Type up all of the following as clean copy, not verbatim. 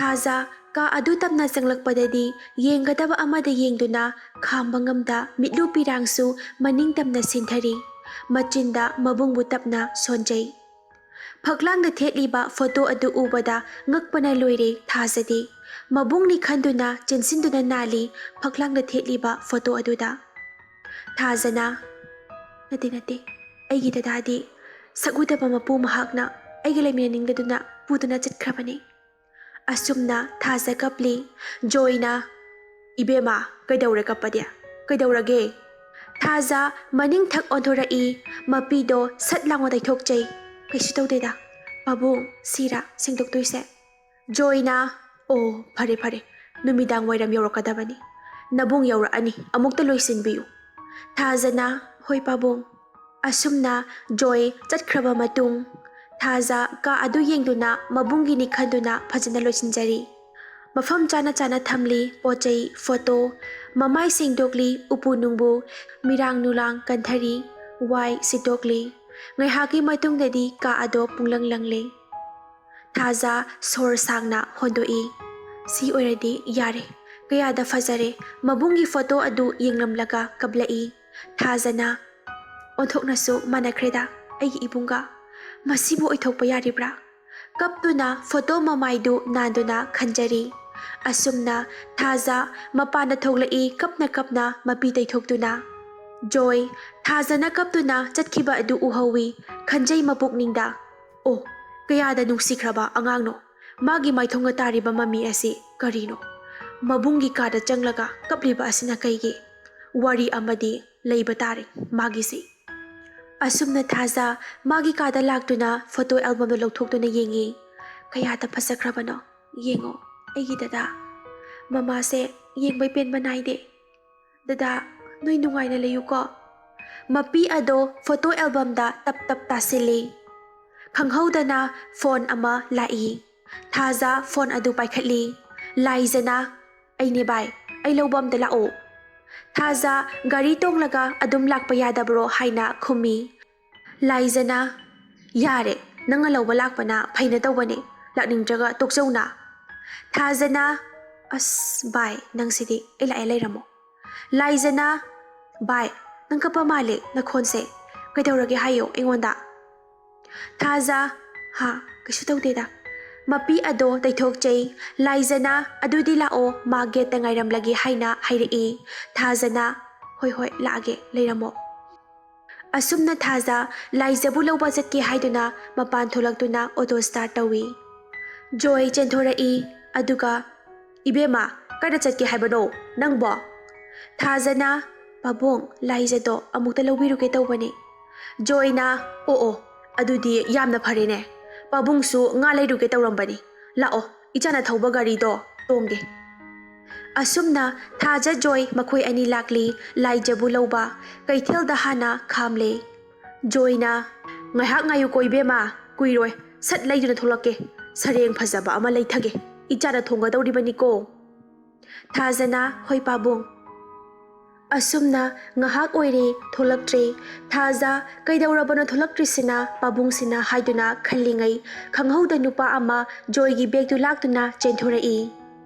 ꯊꯥꯖ ꯀꯥ ꯑꯗꯨ ꯇꯞꯅ ꯆꯪꯂꯛꯄꯗꯗꯤ ꯌꯦꯡꯒꯗꯕ ꯑꯃꯗ ꯌꯦꯡꯗꯨꯅ ꯈꯥꯝꯕ ꯉꯝꯗ ꯃꯤꯠꯂꯨ ꯄꯤꯔꯥꯡꯁꯨ ꯃꯅꯤꯡ ꯇꯝꯅ ꯁꯤꯟꯊꯔꯤ, ꯃꯆꯤꯟꯗ ꯃꯕꯨꯡꯕꯨ ꯇꯞꯅ ꯁꯣꯟꯖꯩ꯫ ꯐꯛꯂꯥꯡꯗ ꯊꯦꯠꯂꯤꯕ ꯐꯣꯇꯣ ꯑꯗꯨ ꯎꯕꯗ ꯉꯛꯄꯅ ꯂꯣꯏꯔꯦ ꯊꯥꯖꯗꯤ꯫ ꯃꯕꯨꯡꯅꯤ ꯈꯟꯗꯨꯅ ꯆꯦꯟꯁꯤꯟꯗꯨꯅ ꯅꯥꯜꯂꯤ ꯐꯛꯂꯥꯡꯗ ꯊꯦꯠꯂꯤꯕ ꯐꯣꯇꯣ ꯑꯗꯨꯗ꯫ ꯊꯥꯖꯅ ꯅꯠꯇꯦ, ꯑꯩꯒꯤ ꯗꯗꯥꯗꯤ ꯁꯛꯎꯗꯕ ꯃꯄꯨ ꯃꯍꯥꯛꯅ ꯑꯩꯒ ꯂꯩꯃꯤꯟꯅꯅꯤꯡꯗꯗꯨꯅ ꯄꯨꯗꯨꯅ ꯆꯠꯈ꯭ꯔꯕꯅꯤ꯫ ꯑꯁꯨꯝꯅ ꯊꯥꯖ ꯀꯞꯂꯤ꯫ ꯖꯣꯏꯅ ꯏꯕꯦꯝꯃ ꯀꯩꯗꯧꯔꯦ ꯀꯞꯄꯗꯤ? ꯀꯩꯗꯧꯔꯒꯦ? ꯊꯥꯖ ꯃꯅꯤꯡ ꯊꯛ ꯑꯣꯟꯊꯣꯔꯛꯏ, ꯃꯄꯤꯗꯣ ꯁꯠ ꯂꯥꯎꯅ ꯇꯩꯊꯣꯛꯆꯩ꯫ ꯀꯩꯁꯨ ꯇꯧꯗꯦꯗ ꯄꯥꯕꯨꯡ, ꯁꯤꯔꯥ ꯁꯦꯡꯗꯣꯛꯇꯣꯏꯁꯦ꯫ ꯖꯣꯏꯅ ꯑꯣ ꯐꯔꯦ, ꯅꯨꯃꯤꯗꯥꯡ ꯋꯥꯏꯔꯝ ꯌꯧꯔꯛꯀꯗꯕꯅꯤ, ꯅꯕꯨꯡ ꯌꯧꯔꯛꯑꯅꯤ, ꯑꯃꯨꯛꯇ ꯂꯣꯏꯁꯤꯟꯕꯤꯌꯨ꯫ ꯊꯥꯖꯅ ꯍꯣꯏ ꯄꯥꯕꯨꯡ꯫ ꯑꯁꯨꯝꯅ ꯖꯣꯏ ꯆꯠꯈ꯭ꯔꯕ ꯃꯇꯨꯡ ꯊꯥꯖ ꯀꯥ ꯑꯗꯨ ꯌꯦꯡꯗꯨꯅ ꯃꯕꯨꯡꯒꯤꯅꯤ ꯈꯟꯗꯨꯅ ꯐꯖꯅ ꯂꯣꯏꯁꯤꯟꯖꯔꯤ꯫ ꯃꯐꯝ ꯆꯥꯅ ꯊꯝꯂꯤ ꯄꯣꯠꯆꯩ, ꯐꯣꯇꯣ, ꯃꯃꯥꯏ ꯁꯦꯡꯗꯣꯛꯂꯤ, ꯎꯄꯨ ꯅꯨꯡꯕꯨ ꯃꯤꯔꯥꯡ ꯅꯨꯂꯥꯡ ꯀꯟꯊꯔꯤ, ꯋꯥꯏ ꯁꯤꯠꯇꯣꯛꯂꯤ꯫ ꯉꯥꯏꯍꯥꯛꯀꯤ ꯃꯇꯨꯡꯗꯗꯤ ꯀꯥ ꯑꯗꯣ ꯄꯨꯡꯂꯪ ꯂꯪꯂꯦ꯫ ꯊꯥꯖ ꯁꯣꯔ ꯁꯥꯡꯅ ꯍꯣꯟꯗꯣꯛꯏ꯫ ꯁꯤ ꯑꯣꯏꯔꯗꯤ ꯌꯥꯔꯦ, ꯀꯌꯥꯗ ꯐꯖꯔꯦ꯫ ꯃꯕꯨꯡꯒꯤ ꯐꯣꯇꯣ ꯑꯗꯨ ꯌꯦꯡꯂꯝꯂꯒ ꯀꯞꯂꯛꯏ꯫ ꯊꯥꯖꯅ ꯑꯣꯟꯊꯣꯛꯅꯁꯨ ꯃꯥꯟꯅꯈ꯭ꯔꯦꯗ ꯑꯩꯒꯤ ꯏꯕꯨꯡꯒ, ꯃꯁꯤꯕꯨ ꯑꯣꯏꯊꯣꯛꯄ ꯌꯥꯔꯤꯕ꯭ꯔꯥ? ꯀꯞꯇꯨꯅ ꯐꯣꯇꯣ ꯃꯃꯥꯏꯗꯨ ꯅꯥꯟꯗꯨꯅ ꯈꯟꯖꯔꯤ꯫ ꯑꯁꯨꯝꯅ ꯊꯥꯖ ꯃꯄꯥꯟꯗ ꯊꯣꯛꯂꯛꯏ ꯀꯞꯅ ꯃꯄꯤ ꯇꯩꯊꯣꯛꯇꯨꯅ꯫ ꯖꯣꯏ ꯊꯥꯖꯅ ꯀꯞꯇꯨꯅ ꯆꯠꯈꯤꯕ ꯑꯗꯨ ꯎꯍꯧꯏ, ꯈꯟꯖꯩ ꯃꯄꯨꯛꯅꯤꯡꯗ꯫ ꯑꯣ ꯀꯌꯥꯗ ꯅꯨꯡꯁꯤꯈ꯭ꯔꯕ ꯑꯉꯥꯡꯅꯣ, ꯃꯥꯒꯤ ꯃꯥꯏꯊꯣꯡꯗ ꯇꯥꯔꯤꯕ ꯃꯃꯤ ꯑꯁꯤ ꯀꯔꯤꯅꯣ? ꯃꯕꯨꯡꯒꯤ ꯀꯥꯗ ꯆꯪꯂꯒ ꯀꯞꯂꯤꯕ ꯑꯁꯤꯅ ꯀꯩꯒꯤ? ꯋꯥꯔꯤ ꯑꯃꯗꯤ ꯂꯩꯕ ꯇꯥꯔꯦ ꯃꯥꯒꯤꯁꯤ꯫ ꯑꯁꯨꯝꯅ ꯊꯥꯖ ꯃꯥꯒꯤ ꯀꯥꯗ ꯂꯥꯛꯇꯨꯅ ꯐꯣꯇꯣ ꯑꯦꯜꯕꯝꯗꯣ ꯂꯧꯊꯣꯛꯇꯨꯅ ꯌꯦꯡꯉꯤ꯫ ꯀꯌꯥꯗ ꯐꯖꯈ꯭ꯔꯕꯅꯣ ꯌꯦꯡꯉꯣ ꯑꯩꯒꯤ ꯗꯗꯥ, ꯃꯃꯥꯁꯦ ꯌꯦꯡꯕꯩ ꯄꯦꯟꯕ ꯅꯥꯏꯗꯦ꯫ ꯗꯗꯥ ꯅꯣꯏ ꯅꯨꯡꯉꯥꯏꯅ ꯂꯩꯌꯨꯀꯣ꯫ ꯃꯄꯤ ꯑꯗꯣ ꯐꯣꯇꯣ ꯑꯦꯜꯕꯝꯗ ꯇꯞ ꯇꯥꯁꯤꯜꯂꯤ꯫ ꯈꯪꯍꯧꯗꯅ ꯐꯣꯟ ꯑꯃ ꯂꯥꯛꯏ꯫ ꯊꯥꯖ ꯐꯣꯟ ꯑꯗꯨ ꯄꯥꯏꯈꯠꯂꯤ꯫ ꯂꯥꯏꯖꯅ ꯑꯩꯅꯦ ꯚꯥꯏ, ꯑꯩ ꯂꯧꯕ ꯑꯝꯇ ꯂꯥꯛꯑꯣ꯫ ꯊꯥꯖ ꯒꯥꯔꯤ ꯇꯣꯡꯂꯒ ꯑꯗꯨꯝ ꯂꯥꯛꯄ ꯌꯥꯗꯕ꯭ꯔꯣ ꯍꯥꯏꯅ ꯈꯨꯝꯃꯤ꯫ ꯂꯥꯏꯖꯅ ꯌꯥꯔꯦ, ꯅꯪꯅ ꯂꯧꯕ ꯂꯥꯛꯄꯅ ꯐꯩꯅ ꯇꯧꯕꯅꯦ, ꯂꯥꯛꯅꯤꯡꯗ꯭ꯔꯒ ꯇꯣꯛꯆꯧꯅ꯫ ꯊꯥꯖꯅ ꯑꯁ ꯚꯥꯏ ꯅꯪꯁꯤꯗꯤ, ꯑꯩ ꯂꯥꯛꯑꯦ ꯂꯩꯔꯝꯃꯣ꯫ ꯂꯥꯏꯖꯅ ꯚꯥꯏ ꯅꯪ ꯀꯞꯄ ꯃꯥꯜꯂꯦ ꯅꯈꯣꯟꯁꯦ, ꯀꯩꯗꯧꯔꯒꯦ ꯍꯥꯏꯌꯣ ꯑꯩꯉꯣꯟꯗ꯫ ꯊꯥꯖ ꯍꯥ ꯀꯩꯁꯨ ꯇꯧꯗꯦꯗ꯫ ꯃꯄꯤ ꯑꯗꯣ ꯇꯩꯊꯣꯛꯆꯩ꯫ ꯂꯥꯏꯖꯅ ꯑꯗꯨꯗꯤ ꯂꯥꯛꯑꯣ, ꯃꯥ ꯒꯦꯠꯇ ꯉꯥꯏꯔꯝꯂꯒꯦ ꯍꯥꯏꯅ ꯍꯥꯏꯔꯛꯏ꯫ ꯊꯥꯖꯅ ꯍꯣꯏ ꯂꯥꯛꯑꯒꯦ ꯂꯩꯔꯝꯃꯣ꯫ ꯑꯁꯨꯝꯅ ꯊꯥꯖ ꯂꯥꯏꯖꯕꯨ ꯂꯧꯕ ꯆꯠꯀꯦ ꯍꯥꯏꯗꯨꯅ ꯃꯄꯥꯟ ꯊꯣꯛꯂꯛꯇꯨꯅ ꯑꯣꯇꯣ ꯁ꯭ꯇꯥꯔꯠ ꯇꯧꯏ꯫ ꯖꯣꯏ ꯆꯦꯟꯊꯣꯔꯛꯏ, ꯑꯗꯨꯒ ꯏꯕꯦꯝꯃ ꯀꯥꯏꯗ ꯆꯠꯀꯦ ꯍꯥꯏꯕꯅꯣ ꯅꯪꯕꯣ? ꯊꯥꯖꯅ ꯄꯥꯕꯨꯡ ꯂꯥꯏꯖꯗꯣ ꯑꯃꯨꯛꯇ ꯂꯧꯕꯤꯔꯨꯒꯦ ꯇꯧꯕꯅꯦ꯫ ꯖꯣꯏꯅ ꯑꯣ ꯑꯗꯨꯗꯤ ꯌꯥꯝꯅ ꯐꯔꯦꯅꯦ, ꯄꯥꯕꯨꯡꯁꯨ ꯉꯥ ꯂꯩꯔꯨꯒꯦ ꯇꯧꯔꯝꯕꯅꯤ, ꯂꯥꯛꯑꯣ ꯏꯆꯥꯅ ꯊꯧꯕ ꯒꯥꯔꯤꯗꯣ ꯇꯣꯡꯒꯦ꯫ ꯑꯁꯨꯝꯅ ꯊꯥꯖ ꯖꯣꯏ ꯃꯈꯣꯏ ꯑꯅꯤ ꯂꯥꯛꯂꯤ ꯂꯥꯏꯖꯕꯨ ꯂꯧꯕ, ꯀꯩꯊꯦꯜꯗ ꯍꯥꯟꯅ ꯈꯥꯝꯂꯦ꯫ ꯖꯣꯏꯅ ꯉꯥꯏꯍꯥꯛ ꯉꯥꯏꯌꯨꯀꯣ ꯏꯕꯦꯝꯃ, ꯀꯨꯏꯔꯣꯏ, ꯁꯠ ꯂꯩꯗꯨꯅ ꯊꯣꯛꯂꯛꯀꯦ, ꯁꯔꯦꯡ ꯐꯖꯕ ꯑꯃ ꯂꯩꯊꯒꯦ, ꯏꯆꯥꯅ ꯊꯣꯡꯒꯗꯧꯔꯤꯕꯅꯤꯀꯣ꯫ ꯊꯥꯖꯅ ꯍꯣꯏ ꯄꯥꯕꯨꯡ꯫ ꯑꯁꯨꯝꯅ ꯉꯥꯏꯍꯥꯛ ꯑꯣꯏꯔꯦ ꯊꯣꯛꯂꯛꯇ꯭ꯔꯦ꯫ ꯊꯥꯖ ꯀꯩꯗꯧꯔꯕꯅꯣ ꯊꯣꯛꯂꯛꯇ꯭ꯔꯤꯁꯤꯅ ꯄꯥꯕꯨꯡꯁꯤꯅ ꯍꯥꯏꯗꯨꯅ ꯈꯜꯂꯤꯉꯩ ꯈꯪꯍꯧꯗ ꯅꯨꯄꯥ ꯑꯃ ꯖꯣꯏꯒꯤ ꯕꯦꯒꯇꯨ ꯂꯥꯛꯇꯨꯅ ꯆꯦꯟꯊꯣꯔꯛꯏ꯫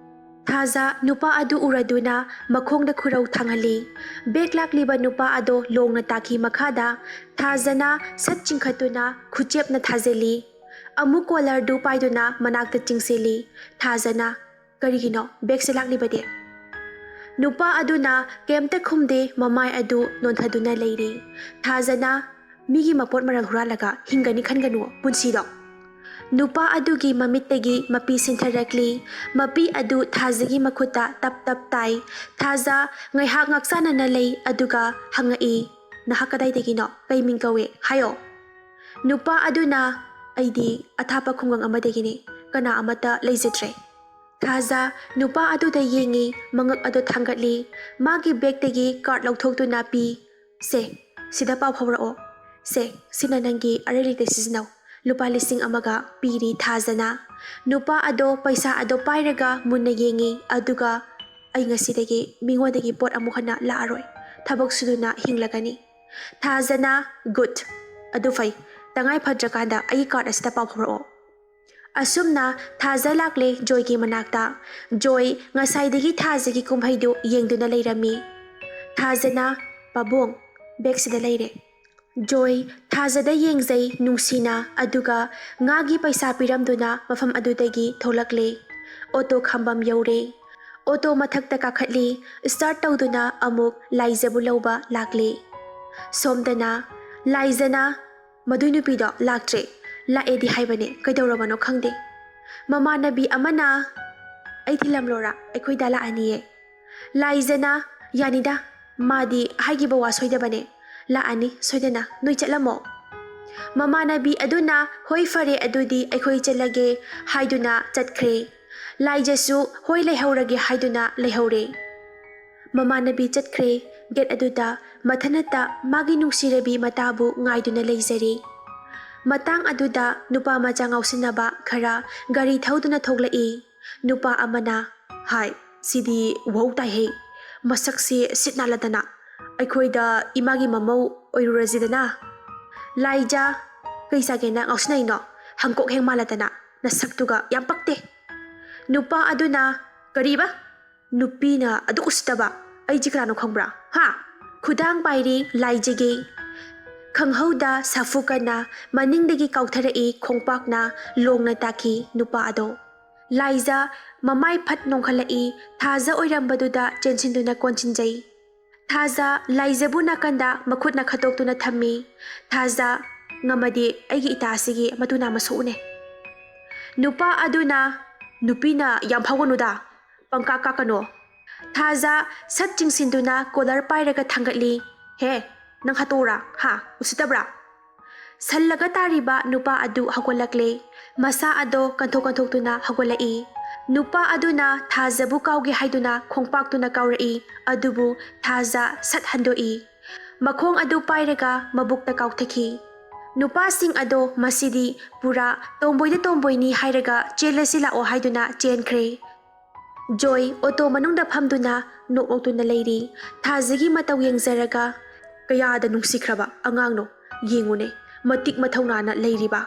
ꯊꯥꯖ ꯅꯨꯄꯥ ꯑꯗꯨ ꯎꯔꯗꯨꯅ ꯃꯈꯣꯡꯗ ꯈꯨꯔꯧ ꯊꯥꯡꯍꯜꯂꯤ꯫ ꯕꯦꯒ ꯂꯥꯛꯂꯤꯕ ꯅꯨꯄꯥ ꯑꯗꯣ ꯂꯣꯡꯅ ꯇꯥꯈꯤ ꯃꯈꯥꯗ꯫ ꯊꯥꯖꯅ ꯁꯠ ꯆꯤꯡꯈꯠꯇꯨꯅ ꯈꯨꯆꯦꯞꯅ ꯊꯥꯖꯤꯜꯂꯤ꯫ ꯑꯃꯨꯛ ꯀꯣꯂꯔꯗꯨ ꯄꯥꯏꯗꯨꯅ ꯃꯅꯥꯛꯇ ꯆꯤꯡꯁꯤꯜꯂꯤ꯫ ꯊꯥꯖꯅ ꯀꯔꯤꯒꯤꯅꯣ ꯕꯦꯒꯁꯦ ꯂꯥꯛꯂꯤꯕꯗꯤ? ꯅꯨꯄꯥ ꯑꯗꯨꯅ ꯀꯩꯝꯇ ꯈꯨꯝꯗꯦ, ꯃꯃꯥꯏ ꯑꯗꯨ ꯅꯣꯟꯊꯗꯨꯅ ꯂꯩꯔꯤ꯫ ꯊꯥꯖꯅ ꯃꯤꯒꯤ ꯃꯄꯣꯠ ꯃꯔꯜ ꯍꯨꯔꯥꯜꯂꯒ ꯍꯤꯡꯒꯅꯤ ꯈꯟꯒꯅꯨ ꯄꯨꯟꯁꯤꯗꯣ꯫ ꯅꯨꯄꯥ ꯑꯗꯨꯒꯤ ꯃꯃꯤꯠꯇꯒꯤ ꯃꯄꯤ ꯁꯤꯟꯊꯔꯛꯂꯤ꯫ ꯃꯄꯤ ꯑꯗꯨ ꯊꯥꯖꯒꯤ ꯃꯈꯨꯠꯇ ꯇꯞ ꯇꯥꯏ꯫ ꯊꯥꯖ ꯉꯥꯏꯍꯥꯛ ꯉꯥꯛꯆꯥꯅꯅ ꯂꯩ, ꯑꯗꯨꯒ ꯍꯪꯉꯛꯏ, ꯅꯍꯥꯛ ꯀꯗꯥꯏꯗꯒꯤꯅꯣ, ꯀꯩ ꯃꯤꯡ ꯀꯧꯏ ꯍꯥꯏꯌꯣ꯫ ꯅꯨꯄꯥ ꯑꯗꯨꯅ ꯑꯩꯗꯤ ꯑꯊꯥꯞꯄ ꯈꯨꯡꯒꯪ ꯑꯃꯗꯒꯤꯅꯤ, ꯀꯅꯥ ꯑꯃꯠꯇ ꯂꯩꯖꯗ꯭ꯔꯦ꯫ ꯊꯥꯖ ꯅꯨꯄꯥ ꯑꯗꯨꯗ ꯌꯦꯡꯉꯤ, ꯃꯉꯛ ꯑꯗꯨ ꯊꯥꯡꯒꯠꯂꯤ, ꯃꯥꯒꯤ ꯕꯦꯒꯇꯒꯤ ꯀꯥꯔꯗ ꯂꯧꯊꯣꯛꯇꯨꯅ ꯄꯤ꯫ ꯁꯦ ꯁꯤꯗ ꯄꯥꯎ ꯐꯥꯎꯔꯛꯑꯣ, ꯁꯦ ꯁꯤꯅ ꯅꯪꯒꯤ ꯑꯔꯩ ꯂꯩꯇ ꯁꯤꯖꯤꯟꯅꯧ, ꯂꯨꯄꯥ 1,000 ꯄꯤꯔꯤ ꯊꯥꯖꯅ꯫ ꯅꯨꯄꯥ ꯑꯗꯣ ꯄꯩꯁꯥ ꯑꯗꯣ ꯄꯥꯏꯔꯒ ꯃꯨꯟꯅ ꯌꯦꯡꯉꯤ, ꯑꯗꯨꯒ ꯑꯩ ꯉꯁꯤꯗꯒꯤ ꯃꯤꯉꯣꯟꯗꯒꯤ ꯄꯣꯠ ꯑꯃꯨꯛ ꯍꯟꯅ ꯂꯥꯛꯑꯔꯣꯏ, ꯊꯕꯛ ꯁꯨꯗꯨꯅ ꯍꯤꯡꯂꯒꯅꯤ꯫ ꯊꯥꯖꯅ ꯒꯨꯗ, ꯑꯗꯨ ꯐꯩ, ꯇꯉꯥꯏ ꯐꯗ꯭ꯔꯀꯥꯟꯗ ꯑꯩꯒꯤ ꯀꯥꯔꯗ ꯑꯁꯤꯗ ꯄꯥꯎ ꯐꯥꯎꯔꯛꯑꯣ꯫ ꯑꯁꯨꯝꯅ ꯊꯥꯖ ꯂꯥꯛꯂꯦ ꯖꯣꯏꯒꯤ ꯃꯅꯥꯛꯇ꯫ ꯖꯣꯏ ꯉꯁꯥꯏꯗꯒꯤ ꯊꯥꯖꯒꯤ ꯀꯨꯝꯍꯩꯗꯨ ꯌꯦꯡꯗꯨꯅ ꯂꯩꯔꯝꯃꯤ꯫ ꯊꯥꯖꯅ ꯄꯥꯕꯨꯡ ꯕꯦꯛꯁꯤꯗ ꯂꯩꯔꯦ꯫ ꯖꯣꯏ ꯊꯥꯖꯗ ꯌꯦꯡꯖꯩ ꯅꯨꯡꯁꯤꯅ ꯑꯗꯨꯒ ꯉꯥꯒꯤ ꯄꯩꯁꯥ ꯄꯤꯔꯝꯗꯨꯅ ꯃꯐꯝ ꯑꯗꯨꯗꯒꯤ ꯊꯣꯛꯂꯛꯂꯦ꯫ ꯑꯣꯇꯣ ꯈꯥꯝꯕꯝ ꯌꯧꯔꯦ꯫ ꯑꯣꯇꯣ ꯃꯊꯛꯇ ꯀꯥꯈꯠꯂꯤ꯫ ꯁ꯭ꯇꯥꯔꯠ ꯇꯧꯗꯨꯅ ꯑꯃꯨꯛ ꯂꯥꯏꯖꯕꯨ ꯂꯧꯕ ꯂꯥꯛꯂꯦ꯫ ꯁꯣꯝꯗꯅ ꯂꯥꯏꯖꯅ ꯃꯗꯨꯏ ꯅꯨꯄꯤꯗꯣ ꯂꯥꯛꯇ꯭ꯔꯦ, ꯂꯥꯛꯑꯦꯗꯤ ꯍꯥꯏꯕꯅꯦ, ꯀꯩꯗꯧꯔꯕꯅꯣ ꯈꯪꯗꯦ꯫ ꯃꯃꯥꯟꯅꯕꯤ ꯑꯃꯅ ꯑꯩ ꯊꯤꯜꯂꯝꯂꯣꯔꯥ, ꯑꯩꯈꯣꯏꯗ ꯂꯥꯛꯑꯅꯤꯌꯦ꯫ ꯂꯥꯏꯖꯅ ꯌꯥꯅꯤꯗ, ꯃꯥꯗꯤ ꯍꯥꯏꯈꯤꯕ ꯋꯥ ꯁꯣꯏꯗꯕꯅꯦ, ꯂꯥꯛꯑꯅꯤ ꯁꯣꯏꯗꯅ, ꯅꯣꯏ ꯆꯠꯂꯝꯃꯣ꯫ ꯃꯃꯥꯟꯅꯕꯤ ꯑꯗꯨꯅ ꯍꯣꯏ ꯐꯔꯦ ꯑꯗꯨꯗꯤ ꯑꯩꯈꯣꯏ ꯆꯠꯂꯒꯦ ꯍꯥꯏꯗꯨꯅ ꯆꯠꯈ꯭ꯔꯦ꯫ ꯂꯥꯏꯖꯁꯨ ꯍꯣꯏ ꯂꯩꯍꯧꯔꯒꯦ ꯍꯥꯏꯗꯨꯅ ꯂꯩꯍꯧꯔꯦ꯫ ꯃꯃꯥꯟꯅꯕꯤ ꯆꯠꯈ꯭ꯔꯦ꯫ ꯒꯦꯠ ꯑꯗꯨꯗ ꯃꯊꯟꯇ ꯃꯥꯒꯤ ꯅꯨꯡꯁꯤꯔꯕꯤ ꯃꯇꯥꯕꯨ ꯉꯥꯏꯗꯨꯅ ꯂꯩꯖꯔꯤ꯫ ꯃꯇꯥꯡ ꯑꯗꯨꯗ ꯅꯨꯄꯥ ꯃꯆꯥ ꯉꯥꯎꯁꯤꯟꯅꯕ ꯈꯔ ꯒꯥꯔꯤ ꯊꯧꯗꯨꯅ ꯊꯣꯛꯂꯛꯏ꯫ ꯅꯨꯄꯥ ꯑꯃꯅ ꯍꯥꯏ ꯁꯤꯗꯤ ꯋꯥꯍꯧ ꯇꯥꯏꯍꯦ, ꯃꯁꯛꯁꯤ ꯁꯤꯠ ꯅꯥꯜꯂꯗꯅ, ꯑꯩꯈꯣꯏꯗ ꯏꯃꯥꯒꯤ ꯃꯃꯧ ꯑꯣꯏꯔꯨꯔꯁꯤꯗꯅ꯫ ꯂꯥꯏꯖ ꯀꯩ ꯆꯥꯒꯦꯅ ꯉꯥꯎꯁꯤꯟꯅꯩꯅꯣ, ꯍꯪꯀꯣꯛ ꯍꯦꯛ ꯃꯥꯜꯂꯗꯅ, ꯅꯁꯛꯇꯨꯒ ꯌꯥꯝ ꯄꯛꯇꯦ꯫ ꯅꯨꯄꯥ ꯑꯗꯨꯅ ꯀꯔꯤꯕ, ꯅꯨꯄꯤꯅ ꯑꯗꯨꯛ ꯎꯁꯤꯠꯇꯕ, ꯑꯩꯁꯤ ꯀꯅꯥꯅꯣ ꯈꯪꯕ꯭ꯔꯥ ꯍꯥ? ꯈꯨꯗꯥꯡ ꯄꯥꯏꯔꯤ ꯂꯥꯏꯖꯒꯤ꯫ ꯈꯪꯍꯧꯗ ꯁꯥꯐꯨ ꯀꯟꯅ ꯃꯅꯤꯡꯗꯒꯤ ꯀꯥꯎꯊꯔꯛꯏ ꯈꯣꯡꯄꯥꯛꯅ ꯂꯣꯡꯅ ꯇꯥꯈꯤ ꯅꯨꯄꯥ ꯑꯗꯣ꯫ ꯂꯥꯏꯖ ꯃꯃꯥꯏ ꯐꯠ ꯅꯣꯡꯈꯠꯂꯛꯏ꯫ ꯊꯥꯖ ꯑꯣꯏꯔꯝꯕꯗꯨꯗ ꯆꯦꯟꯁꯤꯟꯗꯨꯅ ꯀꯣꯟꯁꯤꯟꯖꯩ꯫ ꯊꯥꯖ ꯂꯥꯏꯖꯕꯨ ꯅꯥꯀꯟꯗ ꯃꯈꯨꯠꯅ ꯈꯠꯇꯣꯛꯇꯨꯅ ꯊꯝꯃꯤ꯫ ꯊꯥꯖ ꯉꯝꯃꯗꯤ ꯑꯩꯒꯤ ꯏꯇꯥ ꯑꯁꯤꯒꯤ ꯃꯇꯨ ꯅꯥꯝꯃ ꯁꯣꯛꯎꯅꯦ꯫ ꯅꯨꯄꯥ ꯑꯗꯨꯅ ꯅꯨꯄꯤꯅ ꯌꯥꯝ ꯐꯥꯎꯒꯅꯨꯗ, ꯄꯪꯀꯥꯛ ꯀꯥꯛꯀꯅꯣ꯫ ꯊꯥꯖ ꯁꯠ ꯆꯤꯡꯁꯤꯟꯗꯨꯅ ꯀꯣꯂꯔ ꯄꯥꯏꯔꯒ ꯊꯥꯡꯒꯠꯂꯤ꯫ ꯍꯦ ꯅꯪ ꯍꯥꯠꯇꯣꯛꯎꯔꯥ ꯍꯥ, ꯎꯁꯤꯠꯇꯕ꯭ꯔꯥ? ꯁꯜꯂꯒ ꯇꯥꯔꯤꯕ ꯅꯨꯄꯥ ꯑꯗꯨ ꯍꯧꯒꯠꯂꯛꯂꯦ꯫ ꯃꯁꯥ ꯑꯗꯣ ꯀꯟꯊꯣꯛꯇꯨꯅ ꯍꯧꯒꯠꯂꯛꯏ꯫ ꯅꯨꯄꯥ ꯑꯗꯨꯅ ꯊꯥꯖꯕꯨ ꯀꯥꯎꯒꯦ ꯍꯥꯏꯗꯨꯅ ꯈꯣꯡꯄꯥꯛꯇꯨꯅ ꯀꯥꯎꯔꯛꯏ, ꯑꯗꯨꯕꯨ ꯊꯥꯖ ꯁꯠ ꯍꯟꯗꯣꯛꯏ꯫ ꯃꯈꯣꯡ ꯑꯗꯨ ꯄꯥꯏꯔꯒ ꯃꯕꯨꯛꯇ ꯀꯥꯎꯊꯈꯤ꯫ ꯅꯨꯄꯥꯁꯤꯡ ꯑꯗꯣ ꯃꯁꯤꯗꯤ ꯄꯨꯔꯥ ꯇꯣꯝꯕꯣꯏꯗ ꯇꯣꯝꯕꯣꯏꯅꯤ ꯍꯥꯏꯔꯒ ꯆꯦꯜꯂꯁꯤ ꯂꯥꯛꯑꯣ ꯍꯥꯏꯗꯨꯅ ꯆꯦꯟꯈ꯭ꯔꯦ꯫ ꯖꯣꯏ ꯑꯣꯇꯣ ꯃꯅꯨꯡꯗ ꯐꯝꯗꯨꯅ ꯅꯣꯛꯅꯣꯛꯇꯨꯅ ꯂꯩꯔꯤ꯫ ꯊꯥꯖꯒꯤ ꯃꯇꯧ ꯌꯦꯡꯖꯔꯒ ꯀꯌꯥꯗ ꯅꯨꯡꯁꯤꯈ꯭ꯔꯕ ꯑꯉꯥꯡꯅꯣ, ꯌꯦꯡꯉꯨꯅꯦ ꯃꯇꯤꯛ ꯃꯊꯧꯅꯥꯅ ꯂꯩꯔꯤꯕ꯫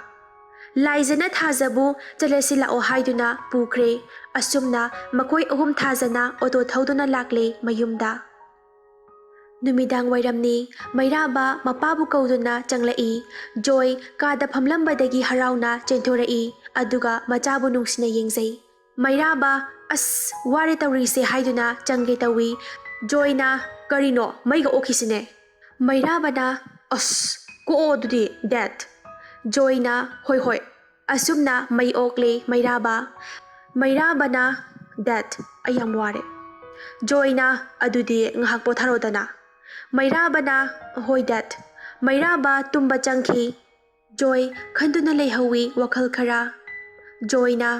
ꯂꯥꯏꯖꯅ ꯊꯥꯖꯕꯨ ꯆꯠꯂꯁꯤ ꯂꯥꯛꯑꯣ ꯍꯥꯏꯗꯨꯅ ꯄꯨꯈ꯭ꯔꯦ꯫ ꯑꯁꯨꯝꯅ ꯃꯈꯣꯏ ꯑꯍꯨꯝ ꯊꯥꯖꯅ ꯑꯣꯇꯣ ꯊꯧꯗꯨꯅ ꯂꯥꯛꯂꯦ ꯃꯌꯨꯝꯗ꯫ ꯅꯨꯃꯤꯗꯥꯡ ꯋꯥꯏꯔꯝꯅꯤ꯫ ꯃꯩꯔꯥꯕ ꯃꯄꯥꯕꯨ ꯀꯧꯗꯨꯅ ꯆꯪꯂꯛꯏ꯫ ꯖꯣꯏ ꯀꯥꯗ ꯐꯝꯂꯝꯕꯗꯒꯤ ꯍꯔꯥꯎꯅ ꯆꯦꯟꯊꯣꯔꯛꯏ, ꯑꯗꯨꯒ ꯃꯆꯥꯕꯨ ꯅꯨꯡꯁꯤꯅ ꯌꯦꯡꯖꯩ꯫ ꯃꯩꯔꯥꯕ ꯑꯁ ꯋꯥꯔꯦ ꯇꯧꯔꯤꯁꯦ ꯍꯥꯏꯗꯨꯅ ꯆꯪꯒꯦ ꯇꯧꯏ꯫ ꯖꯣꯏꯅ ꯀꯔꯤꯅꯣ ꯃꯩꯒ ꯑꯣꯛꯈꯤꯁꯤꯅꯦ꯫ ꯃꯩꯔꯥꯕꯅ ꯑꯁ ꯀꯣꯛꯑꯣ ꯑꯗꯨꯗꯤ ꯗꯦꯗ꯫ ꯖꯣꯏꯅ ꯍꯣꯏ ꯍꯣꯏ꯫ ꯑꯁꯨꯝꯅ ꯃꯩ ꯑꯣꯛꯂꯦ ꯃꯩꯔꯥꯕ꯫ ꯃꯩꯔꯥꯕꯅ ꯗꯦꯗ ꯑꯩ ꯌꯥꯝ ꯋꯥꯔꯦ꯫ ꯖꯣꯏꯅ ꯑꯗꯨꯗꯤ ꯉꯥꯏꯍꯥꯛ ꯄꯣꯊꯥꯔꯣꯗꯅ꯫ ꯃꯩꯔꯥꯕꯅ ꯍꯣꯏ ꯗꯦꯗ꯫ ꯃꯩꯔꯥꯕ ꯇꯨꯝꯕ ꯆꯪꯈꯤ꯫ ꯖꯣꯏ ꯈꯟꯗꯨꯅ ꯂꯩꯍꯧꯏ ꯋꯥꯈꯜ ꯈꯔ꯫ ꯖꯣꯏꯅ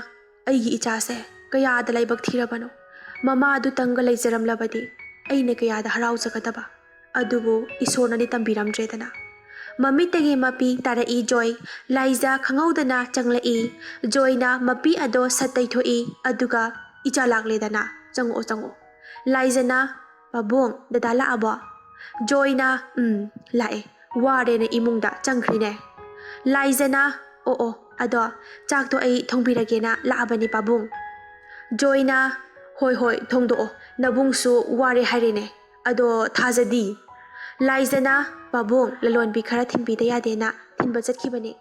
ꯑꯩꯒꯤ ꯏꯆꯥꯁꯦ ꯀꯌꯥꯗ ꯂꯥꯏꯕꯛ ꯊꯤꯔꯕꯅꯣ, ꯃꯃꯥꯗꯨꯇꯪꯒ ꯂꯩꯖꯔꯝꯂꯕꯗꯤ ꯑꯩꯅ ꯀꯌꯥꯗ ꯍꯔꯥꯎꯖꯒꯗꯕ, ꯑꯗꯨꯕꯨ ꯏꯁꯣꯔꯅꯗꯤ ꯇꯝꯕꯤꯔꯝꯗ꯭ꯔꯦꯗꯅ꯫ ꯃꯃꯤꯠꯇꯒꯤ ꯃꯄꯤ ꯇꯥꯔꯛꯏ ꯖꯣꯏ꯫ ꯂꯥꯏꯖ ꯈꯪꯍꯧꯗꯅ ꯆꯪꯂꯛꯏ꯫ ꯖꯣꯏꯅ ꯃꯄꯤ ꯑꯗꯣ ꯁꯠ ꯇꯩꯊꯣꯛꯏ, ꯑꯗꯨꯒ ꯏꯆꯥ ꯂꯥꯛꯂꯦꯗꯅ, ꯆꯪꯉꯛꯑꯣ ꯆꯪꯉꯛꯑꯣ꯫ ꯂꯥꯏꯖꯅ ꯄꯥꯕꯨꯡ ꯗꯗꯥ ꯂꯥꯛꯑꯕꯣ? ꯖꯣꯏꯅ ꯂꯥꯛꯑꯦ, ꯋꯥꯔꯦꯅ ꯏꯃꯨꯡꯗ ꯆꯪꯈ꯭ꯔꯤꯅꯦ꯫ ꯂꯥꯏꯖꯅ ꯑꯣ ꯑꯗꯣ ꯆꯥꯛꯇꯣ ꯑꯩ ꯊꯣꯡꯕꯤꯔꯒꯦꯅ ꯂꯥꯛꯑꯕꯅꯤ ꯄꯥꯕꯨꯡ꯫ ꯖꯣꯏꯅ ꯍꯣꯏ ꯍꯣꯏ ꯊꯣꯡꯗꯣꯛꯑꯣ, ꯅꯕꯨꯡꯁꯨ ꯋꯥꯔꯦ ꯍꯥꯏꯔꯦꯅꯦ, ꯑꯗꯣ ꯊꯥꯖꯗꯤ? ꯂꯥꯏꯖꯅ ꯄꯥꯕꯨꯡ ꯂꯂꯣꯟꯕꯤ ꯈꯔ ꯊꯤꯟꯕꯤꯗ ꯌꯥꯗꯦꯅ ꯊꯤꯟꯕ ꯆꯠꯈꯤꯕꯅꯦ꯫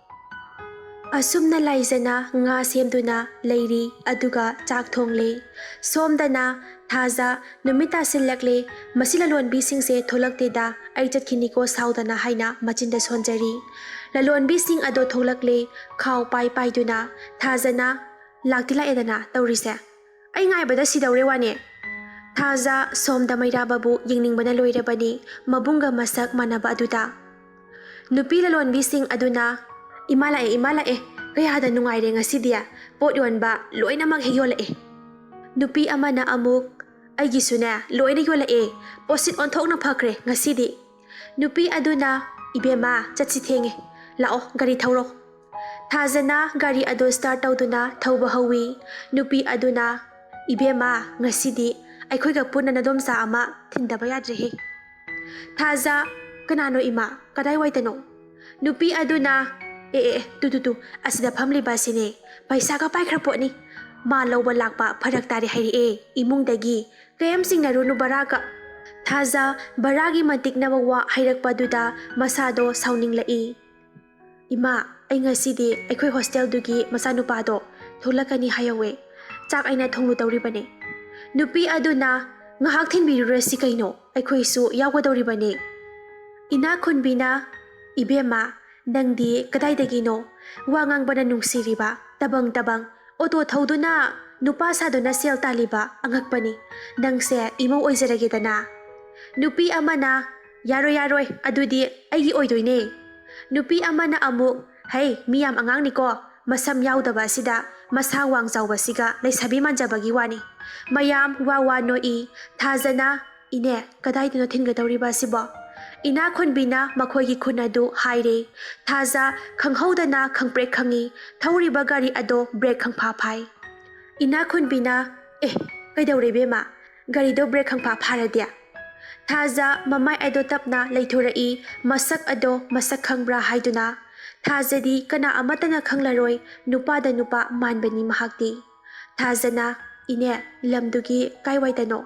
ꯑꯁꯨꯝꯅ ꯂꯥꯏꯖꯅ ꯉꯥ ꯁꯦꯝꯗꯨꯅ ꯂꯩꯔꯤ, ꯑꯗꯨꯒ ꯆꯥꯛ ꯊꯣꯡꯂꯦ꯫ ꯁꯣꯝꯗꯅ ꯊꯥꯖ ꯅꯨꯃꯤꯠ ꯇꯥꯁꯤꯜꯂꯛꯂꯦ, ꯃꯁꯤ ꯂꯂꯣꯟꯕꯤꯁꯤꯡꯁꯦ ꯊꯣꯛꯂꯛꯇꯦꯗ, ꯑꯩ ꯆꯠꯈꯤꯅꯤꯀꯣ ꯁꯥꯎꯗꯅ ꯍꯥꯏꯅ ꯃꯆꯤꯟꯗ ꯁꯣꯟꯖꯔꯤ꯫ ꯂꯂꯣꯟꯕꯤꯁꯤꯡ ꯑꯗꯣ ꯊꯣꯛꯂꯛꯂꯦ ꯈꯥꯎ ꯄꯥꯏꯗꯨꯅ꯫ ꯊꯥꯖꯅ ꯂꯥꯛꯇꯤ ꯂꯥꯛꯑꯦꯗꯅ ꯇꯧꯔꯤꯁꯦ, ꯑꯩ ꯉꯥꯏꯕꯗ ꯁꯤꯗꯧꯔꯦ ꯋꯥꯅꯦ꯫ ꯊꯥꯖ ꯁꯣꯝꯗ ꯃꯩꯔꯥꯕꯕꯨ ꯌꯦꯡꯅꯤꯡꯕꯅ ꯂꯣꯏꯔꯕꯅꯤ, ꯃꯕꯨꯡꯒ ꯃꯁꯛ ꯃꯥꯟꯅꯕ ꯑꯗꯨꯗ꯫ ꯅꯨꯄꯤ ꯂꯂꯣꯟꯕꯤꯁꯤꯡ ꯑꯗꯨꯅ ꯏꯃꯥ ꯂꯥꯛꯑꯦ, ꯀꯌꯥꯗ ꯅꯨꯡꯉꯥꯏꯔꯦ ꯉꯁꯤꯗꯤ, ꯄꯣꯠ ꯌꯣꯟꯕ ꯂꯣꯏꯅꯃꯛ ꯍꯦꯛ ꯌꯣꯜꯂꯛꯑꯦ꯫ ꯅꯨꯄꯤ ꯑꯃꯅ ꯑꯃꯨꯛ ꯑꯩꯒꯤꯁꯨꯅꯦ ꯂꯣꯏꯅ ꯌꯣꯜꯂꯛꯑꯦ, ꯄꯣꯠꯁꯤꯠ ꯑꯣꯟꯊꯣꯛꯅ ꯐꯈ꯭ꯔꯦ ꯉꯁꯤꯗꯤ꯫ ꯅꯨꯄꯤ ꯑꯗꯨꯅ ꯏꯕꯦꯝꯃ ꯆꯠꯁꯤ ꯊꯦꯡꯉꯦ, ꯂꯥꯛꯑꯣ ꯒꯥꯔꯤ ꯊꯧꯔꯣ꯫ ꯊꯥꯖꯅ ꯒꯥꯔꯤ ꯑꯗꯨ ꯁ꯭ꯇꯥꯔꯠ ꯇꯧꯗꯨꯅ ꯊꯧꯕ ꯍꯧꯏ꯫ ꯅꯨꯄꯤ ꯑꯗꯨꯅ ꯏꯕꯦꯝꯃ ꯉꯁꯤꯗꯤ ꯑꯩꯈꯣꯏꯒ ꯄꯨꯟꯅ ꯅꯗꯣꯝꯆꯥ ꯑꯃ ꯊꯤꯟꯗꯕ ꯌꯥꯗ꯭ꯔꯦꯍꯦ꯫ ꯊꯥꯖ ꯀꯅꯥꯅꯣ ꯏꯃꯥ, ꯀꯗꯥꯏꯋꯥꯏꯗꯅꯣ? ꯅꯨꯄꯤ ꯑꯗꯨꯅ ꯇꯨ ꯑꯁꯤꯗ ꯐꯝꯂꯤꯕ ꯑꯁꯤꯅꯦ ꯄꯩꯁꯥꯒ ꯄꯥꯏꯈ꯭ꯔ ꯄꯣꯠꯅꯤ ꯃꯥ ꯂꯧꯕ ꯂꯥꯛꯄ ꯐꯔꯛ ꯇꯥꯔꯦ ꯍꯥꯏꯔꯛꯑꯦ ꯏꯃꯨꯡꯗꯒꯤ ꯀꯌꯥꯝ ꯆꯤꯡꯅꯔꯨꯅꯨ ꯕꯔꯥꯒ ꯊꯥꯖ ꯕꯔꯥꯒꯤ ꯃꯇꯤꯛꯅꯕ ꯋꯥ ꯍꯩꯔꯛꯄꯗꯨꯗ ꯃꯁꯥꯗꯣ ꯁꯥꯎꯅꯤꯡꯂꯛꯏ ꯏꯃꯥ ꯑꯩ ꯉꯁꯤꯗꯤ ꯑꯩꯈꯣꯏ ꯍꯣꯁꯇꯦꯜꯗꯨꯒꯤ ꯃꯆꯥꯅꯨꯄꯥꯗꯣ ꯊꯣꯛꯂꯛꯀꯅꯤ ꯍꯥꯏꯍꯧꯋꯦ ꯆꯥꯛ ꯑꯩꯅ ꯊꯣꯡꯂꯨ ꯇꯧꯔꯤꯕꯅꯦ ꯅꯨꯄꯤ ꯑꯗꯨꯅ ꯉꯥꯏꯍꯥꯛ ꯊꯤꯟꯕꯤꯔꯨꯔꯁꯤ ꯀꯩꯅꯣ ꯑꯩꯈꯣꯏꯁꯨ ꯌꯥꯎꯒꯗꯧꯔꯤꯕꯅꯦ ꯏꯅꯥꯛ ꯈꯨꯟꯕꯤꯅ ꯏꯕꯦꯝꯃ ꯅꯪꯗꯤ ꯀꯗꯥꯏꯗꯒꯤꯅꯣ ꯋꯥ ꯉꯥꯡꯕꯅ ꯅꯨꯡꯁꯤꯔꯤꯕ ꯇꯕꯪ ꯑꯣꯇꯣ ꯊꯧꯗꯨꯅ ꯅꯨꯄꯥ ꯁꯥꯗꯨꯅ ꯁꯦꯜ ꯇꯥꯜꯂꯤꯕ ꯑꯉꯛꯄꯅꯤ ꯅꯪꯁꯦ ꯏꯃꯧ ꯑꯣꯏꯖꯔꯒꯦꯗꯅ ꯅꯨꯄꯤ ꯑꯃꯅ ꯌꯥꯔꯣꯏ ꯑꯗꯨꯗꯤ ꯑꯩꯒꯤ ꯑꯣꯏꯗꯣꯏꯅꯦ ꯅꯨꯄꯤ ꯑꯃꯅ ꯑꯃꯨꯛ ꯍꯩ ꯃꯤ ꯌꯥꯝ ꯑꯉꯥꯡꯅꯤꯀꯣ ꯃꯁꯝ ꯌꯥꯎꯗꯕ ꯑꯁꯤꯗ ꯃꯁꯥ ꯋꯥꯡ ꯆꯥꯎꯕꯁꯤꯒ ꯂꯩꯁꯥꯕꯤ ꯃꯥꯟꯖꯕꯒꯤ ꯋꯥꯅꯤ ꯃꯌꯥꯝ ꯋꯥ ꯅꯣꯛꯏ ꯊꯥꯖꯅ ꯏꯅꯦ ꯀꯗꯥꯏꯗꯅꯣ ꯊꯤꯟꯒꯗꯧꯔꯤꯕ ꯑꯁꯤꯕꯣ ꯏꯅꯥꯛ ꯈꯨꯟꯕꯤꯅ ꯃꯈꯣꯏꯒꯤ ꯈꯨꯟ ꯑꯗꯨ ꯍꯥꯏꯔꯦ ꯊꯥꯖ ꯈꯪꯍꯧꯗꯅ ꯈꯪꯄ꯭ꯔꯦꯛ ꯈꯪꯏ ꯊꯧꯔꯤꯕ ꯒꯥꯔꯤ ꯑꯗꯣ ꯕ꯭ꯔꯦꯛ ꯈꯪꯐꯥ ꯐꯥꯏ ꯏꯅꯥꯛ ꯈꯨꯟꯕꯤꯅ ꯀꯩꯗꯧꯔꯦ ꯏꯕꯦꯝꯃ ꯒꯥꯔꯤꯗꯣ ꯕ꯭ꯔꯦꯛ ꯈꯪꯐꯥ ꯐꯥꯔꯗꯤ ꯊꯥꯖ ꯃꯃꯥꯏ ꯑꯗꯣ ꯇꯞꯅ ꯂꯩꯊꯣꯔꯛꯏ ꯃꯁꯛ ꯑꯗꯣ ꯃꯁꯛ ꯈꯪꯕ꯭ꯔꯥ ꯍꯥꯏꯗꯨꯅ ꯊꯥꯖꯗꯤ ꯀꯅꯥ ꯑꯃꯠꯇꯅ ꯈꯪꯂꯔꯣꯏ ꯅꯨꯄꯥꯗ ꯅꯨꯄꯥ ꯃꯥꯟꯕꯅꯤ ꯃꯍꯥꯛꯇꯤ ꯊꯥꯖꯅ ꯏꯅꯦ ꯂꯝꯗꯨꯒꯤ ꯀꯥꯏꯋꯥꯏꯗꯅꯣ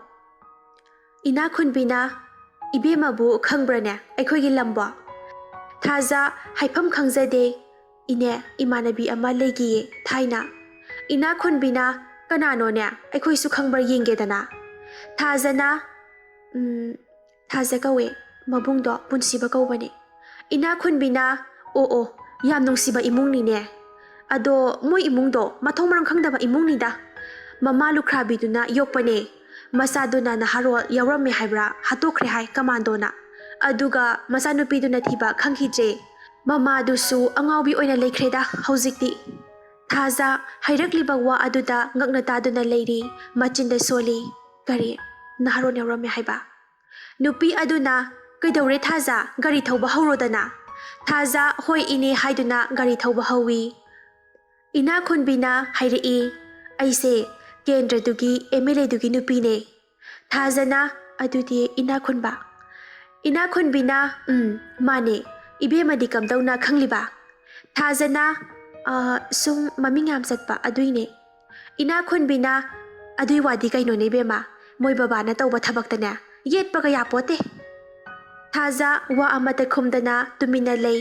ꯏꯅꯥꯛ ꯈꯨꯟꯕꯤꯅ ꯏꯕꯦꯝꯃꯕꯨ ꯈꯪꯕ꯭ꯔꯅꯦ ꯑꯩꯈꯣꯏꯒꯤ ꯂꯝꯕꯣ ꯊꯥꯖ ꯍꯥꯏꯐꯝ ꯈꯪꯖꯗꯦ ꯏꯅꯦ ꯏꯃꯥꯟꯅꯕꯤ ꯑꯃ ꯂꯩꯈꯤꯌꯦ ꯊꯥꯏꯅ ꯏꯅꯥꯛ ꯈꯨꯟꯕꯤꯅ ꯀꯅꯥꯅꯣꯅꯦ ꯑꯩꯈꯣꯏꯁꯨ ꯈꯪꯕ꯭ꯔꯥ ꯌꯦꯡꯒꯦꯗꯅ ꯊꯥꯖꯅ ꯊꯥꯖ ꯀꯧꯋꯦ ꯃꯕꯨꯡꯗꯣ ꯄꯨꯟꯁꯤꯕ ꯀꯧꯕꯅꯦ ꯏꯅꯥꯛ ꯈꯨꯟꯕꯤꯅ ꯑꯣ ꯌꯥꯝ ꯅꯨꯡꯁꯤꯕ ꯏꯃꯨꯡꯅꯤꯅꯦ ꯑꯗꯣ ꯃꯣꯏ ꯏꯃꯨꯡꯗꯣ ꯃꯊꯣꯡ ꯃꯔꯝ ꯈꯪꯗꯕ ꯏꯃꯨꯡꯅꯤꯗ ꯃꯃꯥ ꯂꯨꯈ꯭ꯔꯥꯕꯤꯗꯨꯅ ꯌꯣꯛꯄꯅꯦ ꯃꯆꯥꯗꯨꯅ ꯅꯍꯥꯔꯣꯜ ꯌꯥꯎꯔꯝꯃꯦ ꯍꯥꯏꯕ꯭ꯔꯥ ꯍꯥꯠꯇꯣꯛꯈ꯭ꯔꯦ ꯍꯥꯏ ꯀꯃꯥꯟꯗꯣꯅ ꯑꯗꯨꯒ ꯃꯆꯥꯅꯨꯄꯤꯗꯨꯅ ꯊꯤꯕ ꯈꯪꯈꯤꯗ꯭ꯔꯦ ꯃꯃꯥꯗꯨꯁꯨ ꯑꯉꯥꯎꯕꯤ ꯑꯣꯏꯅ ꯂꯩꯈ꯭ꯔꯦꯗ ꯍꯧꯖꯤꯛꯇꯤ ꯊꯥꯖ ꯍꯩꯔꯛꯂꯤꯕ ꯋꯥ ꯑꯗꯨꯗ ꯉꯛꯅ ꯇꯥꯗꯨꯅ ꯂꯩꯔꯤ ꯃꯆꯤꯟꯗ ꯁꯣꯜꯂꯤ ꯀꯔꯤ ꯅꯍꯥꯔꯣꯜ ꯌꯥꯎꯔꯝꯃꯦ ꯍꯥꯏꯕ ꯅꯨꯄꯤ ꯑꯗꯨꯅ ꯀꯩꯗꯧꯔꯦ ꯊꯥꯖ ꯒꯥꯔꯤ ꯊꯧꯕ ꯍꯧꯔꯣꯗꯅ ꯊꯥꯖ ꯍꯣꯏ ꯏꯅꯦ ꯍꯥꯏꯗꯨꯅ ꯒꯥꯔꯤ ꯊꯧꯕ ꯍꯧꯋꯤ ꯏꯅꯥꯛ ꯈꯨꯟꯕꯤꯅ ꯍꯥꯏꯔꯛꯏ ꯑꯩꯁꯦ ꯀꯦꯟꯗ꯭ꯔꯗꯨꯒꯤ MLAꯗꯨꯒꯤ ꯅꯨꯄꯤꯅꯦ ꯊꯥꯖꯅ ꯑꯗꯨꯗꯤ ꯏꯅꯥꯛ ꯈꯨꯟꯕ ꯏꯅꯥꯛ ꯈꯨꯟꯕꯤꯅ ꯃꯥꯅꯦ ꯏꯕꯦꯝꯃꯗꯤ ꯀꯝꯗꯧꯅ ꯈꯪꯂꯤꯕ ꯊꯥꯖꯅ ꯁꯨꯝ ꯃꯃꯤꯡ ꯌꯥꯝ ꯆꯠꯄ ꯑꯗꯨꯏꯅꯦ ꯏꯅꯥꯛ ꯈꯨꯟꯕꯤꯅ ꯑꯗꯨꯏ ꯋꯥꯗꯤ ꯀꯩꯅꯣꯅꯦ ꯏꯕꯦꯝꯃ ꯃꯣꯏ ꯕꯕꯥꯅ ꯇꯧꯕ ꯊꯕꯛꯇꯅꯦ ꯌꯦꯠꯄꯒ ꯌꯥꯄꯣꯠꯇꯦ ꯊꯥꯖ ꯋꯥ ꯑꯃꯠꯇ ꯈꯨꯝꯗꯅ ꯇꯨꯃꯤꯟꯅ ꯂꯩ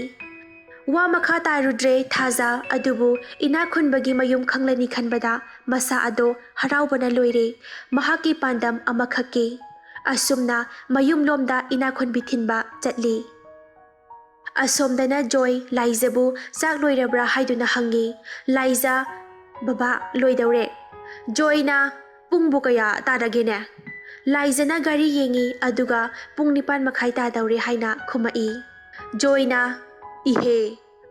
ꯋꯥ ꯃꯈꯥ ꯇꯥꯔꯨꯗ꯭ꯔꯦ ꯊꯥꯖ ꯑꯗꯨꯕꯨ ꯏꯅꯥꯛ ꯈꯨꯟꯕꯒꯤ ꯃꯌꯨꯝ ꯈꯪꯂꯅꯤ ꯈꯟꯕꯗ ꯃꯁꯥ ꯑꯗꯣ ꯍꯔꯥꯎꯕꯅ ꯂꯣꯏꯔꯦ ꯃꯍꯥꯛꯀꯤ ꯄꯥꯟꯗꯝ ꯑꯃꯈꯛꯀꯤ ꯑꯁꯨꯝꯅ ꯃꯌꯨꯝꯂꯣꯝꯗ ꯏꯅꯥꯛ ꯈꯨꯟꯕꯤ ꯊꯤꯟꯕ ꯆꯠꯂꯤ ꯑꯁꯣꯝꯗꯅ ꯖꯣꯏ ꯂꯥꯏꯖꯕꯨ ꯆꯥꯛ ꯂꯣꯏꯔꯕ꯭ꯔꯥ ꯍꯥꯏꯗꯨꯅ ꯍꯪꯉꯤ ꯂꯥꯏꯖ ꯕꯕꯥ ꯂꯣꯏꯗꯧꯔꯦ ꯖꯣꯏꯅ ꯄꯨꯡꯕꯨ ꯀꯌꯥ ꯇꯥꯔꯒꯦꯅꯦ ꯂꯥꯏꯖꯅ ꯒꯥꯔꯤ ꯌꯦꯡꯉꯤ ꯑꯗꯨꯒ ꯄꯨꯡ 9:30 ꯇꯥꯗꯧꯔꯦ ꯍꯥꯏꯅ ꯈꯨꯝꯃꯛꯏ ꯖꯣꯏꯅ ꯏꯍꯦ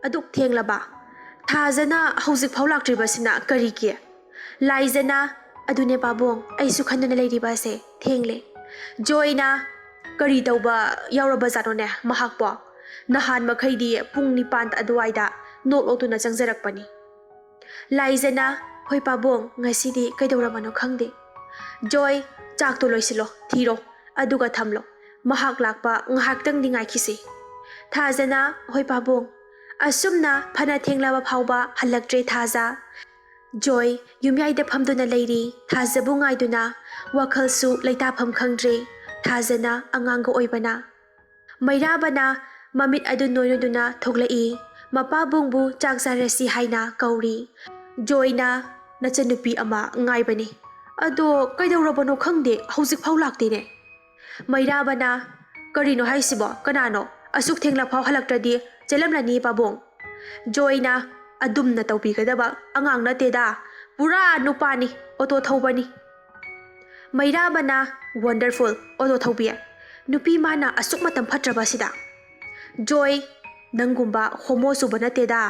ꯑꯗꯨꯛ ꯊꯦꯡꯂꯕ ꯊꯥꯖꯅ ꯍꯧꯖꯤꯛꯐꯥꯎ ꯂꯥꯛꯇ꯭ꯔꯤꯕꯁꯤꯅ ꯀꯔꯤꯒꯤ ꯂꯥꯏꯖꯅ ꯑꯗꯨꯅꯦ ꯄꯥꯕꯨꯡ ꯑꯩꯁꯨ ꯈꯟꯗꯨꯅ ꯂꯩꯔꯤꯕ ꯑꯁꯦ ꯊꯦꯡꯂꯦ ꯖꯣꯏꯅ ꯀꯔꯤ ꯇꯧꯕ ꯌꯥꯎꯔꯕꯖꯥꯠꯅꯣꯅꯦ ꯃꯍꯥꯛꯄꯣ ꯅꯍꯥꯟ ꯃꯈꯩꯗꯤ ꯄꯨꯡ 9 ꯑꯗꯨꯋꯥꯏꯗ ꯅꯣꯛꯇꯨꯅ ꯆꯪꯖꯔꯛꯄꯅꯤ ꯂꯥꯏꯖꯅ ꯍꯣꯏ ꯄꯥꯕꯨꯡ ꯉꯁꯤꯗꯤ ꯀꯩꯗꯧꯔꯕꯅꯣ ꯈꯪꯗꯦ ꯖꯣꯏ ꯆꯥꯛꯇꯣ ꯂꯣꯏꯁꯤꯜꯂꯣ ꯊꯤꯔꯣ ꯑꯗꯨꯒ ꯊꯝꯂꯣ ꯃꯍꯥꯛ ꯂꯥꯛꯄ ꯉꯥꯏꯍꯥꯛꯇꯪꯗꯤ ꯉꯥꯏꯈꯤꯁꯤ ꯊꯥꯖꯅ ꯍꯣꯏ ꯄꯥꯕꯨꯡ ꯑꯁꯨꯝꯅ ꯐꯅ ꯊꯦꯡꯂꯕ ꯐꯥꯎꯕ ꯍꯜꯂꯛꯇ꯭ꯔꯦ ꯊꯥꯖ ꯖꯣꯏ ꯌꯨꯝꯌꯥꯏꯗ ꯐꯝꯗꯨꯅ ꯂꯩꯔꯤ ꯊꯥꯖꯕꯨ ꯉꯥꯏꯗꯨꯅ ꯋꯥꯈꯜꯁꯨ ꯂꯩꯇꯥꯐꯝ ꯈꯪꯗ꯭ꯔꯦ ꯊꯥꯖꯅ ꯑꯉꯥꯡꯒ ꯑꯣꯏꯕꯅ ꯃꯩꯔꯥꯕꯅ ꯃꯃꯤꯠ ꯑꯗꯨ ꯅꯣꯏꯔꯨꯗꯨꯅ ꯊꯣꯛꯂꯛꯏ ꯃꯄꯥꯕꯨꯡꯕꯨ ꯆꯥꯛ ꯆꯥꯔꯁꯤ ꯍꯥꯏꯅ ꯀꯧꯔꯤ ꯖꯣꯏꯅ ꯅꯆꯟꯅꯨꯄꯤ ꯑꯃ ꯉꯥꯏꯕꯅꯤ ꯑꯗꯣ ꯀꯩꯗꯧꯔꯕꯅꯣ ꯈꯪꯗꯦ ꯍꯧꯖꯤꯛꯐꯥꯎ ꯂꯥꯛꯇꯦꯅꯦ ꯃꯩꯔꯥꯕꯅ ꯀꯔꯤꯅꯣ ꯍꯥꯏꯁꯤꯕꯣ ꯀꯅꯥꯅꯣ ꯑꯁꯨꯛ ꯊꯦꯡꯂꯐꯥꯎ ꯍꯜꯂꯛꯇ꯭ꯔꯗꯤ ꯆꯦꯜꯂꯝꯂꯅꯤ ꯄꯥꯕꯨꯡ ꯖꯣꯏꯅ ꯑꯗꯨꯝꯅ ꯇꯧꯕꯤꯒꯗꯕ ꯑꯉꯥꯡ ꯅꯠꯇꯦꯗ ꯄꯨꯔꯥ ꯅꯨꯄꯥꯅꯤ ꯑꯣꯇꯣ ꯊꯧꯕꯅꯤ ꯃꯩꯔꯥꯕꯅ ꯋꯟꯗꯔꯐꯨꯜ ꯑꯣꯇꯣ ꯊꯧꯕꯤ ꯅꯨꯄꯤ ꯃꯥꯅ ꯑꯁꯨꯛ ꯃꯇꯝ ꯐꯠꯇ꯭ꯔꯕꯁꯤꯗ ꯖꯣꯏ ꯅꯪꯒꯨꯝꯕ ꯍꯣꯃꯣ ꯆꯨꯕ ꯅꯠꯇꯦꯗ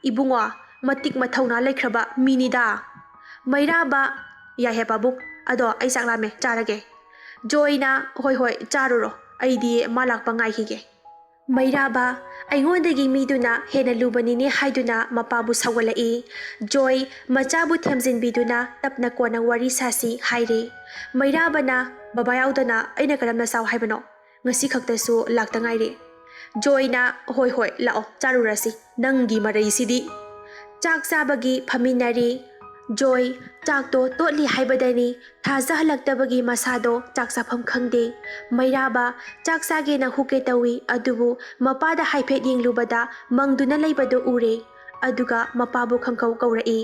ꯏꯕꯨꯡꯉꯣ ꯃꯇꯤꯛ ꯃꯊꯧꯅꯥ ꯂꯩꯈ꯭ꯔꯕ ꯃꯤꯅꯤꯗ ꯃꯩꯔꯥꯕ ꯌꯥꯏꯍꯦ ꯄꯥꯕꯨꯡ ꯑꯗꯣ ꯑꯩ ꯆꯥꯛ ꯂꯥꯝꯃꯦ ꯆꯥꯔꯒꯦ ꯖꯣꯏꯅ ꯍꯣꯏ ꯆꯥꯔꯨꯔꯣ ꯑꯩꯗꯤ ꯃꯥ ꯂꯥꯛꯄ ꯉꯥꯏꯈꯤꯒꯦ ꯃꯩꯔꯥꯕ ꯑꯩꯉꯣꯟꯗꯒꯤ ꯃꯤꯗꯨꯅ ꯍꯦꯟꯅ ꯂꯨꯕꯅꯤꯅꯦ ꯍꯥꯏꯗꯨꯅ ꯃꯄꯥꯕꯨ ꯁꯧꯒꯠꯂꯛꯏ ꯖꯣꯏ ꯃꯆꯥꯕꯨ ꯊꯦꯝꯖꯤꯟꯕꯤꯗꯨꯅ ꯇꯞꯅ ꯀꯣꯟꯅ ꯋꯥꯔꯤ ꯁꯥꯁꯤ ꯍꯥꯏꯔꯤ ꯃꯩꯔꯥꯕꯅ ꯕꯕꯥ ꯌꯥꯎꯗꯅ ꯑꯩꯅ ꯀꯔꯝꯅ ꯆꯥꯎ ꯍꯥꯏꯕꯅꯣ ꯉꯁꯤ ꯈꯛꯇꯁꯨ ꯂꯥꯛꯇ ꯉꯥꯏꯔꯤ ꯖꯣꯏꯅ ꯍꯣꯏ ꯍꯣꯏ ꯂꯥꯛꯑꯣ ꯆꯥꯔꯨꯔꯁꯤ ꯅꯪꯒꯤ ꯃꯔꯩꯁꯤꯗꯤ ꯆꯥꯛ ꯆꯥꯕꯒꯤ ꯐꯝꯃꯤꯟꯅꯔꯤ ꯖꯣꯏ ꯆꯥꯛꯇꯣ ꯇꯣꯠꯂꯤ ꯍꯥꯏꯕꯗꯅꯤ ꯊꯥꯖꯍꯜꯂꯛꯇꯕꯒꯤ ꯃꯁꯥꯗꯣ ꯆꯥꯛ ꯆꯥꯐꯝ ꯈꯪꯗꯦ ꯃꯩꯔꯥꯕ ꯆꯥꯛ ꯆꯥꯒꯦꯅ ꯍꯨꯛꯀꯦ ꯇꯧꯏ ꯑꯗꯨꯕꯨ ꯃꯄꯥꯗ ꯍꯥꯏꯐꯦꯠ ꯌꯦꯡꯂꯨꯕꯗ ꯃꯪꯗꯨꯅ ꯂꯩꯕꯗꯣ ꯎꯔꯦ ꯑꯗꯨꯒ ꯃꯄꯥꯕꯨ ꯈꯪꯀꯧ ꯀꯧꯔꯛꯏ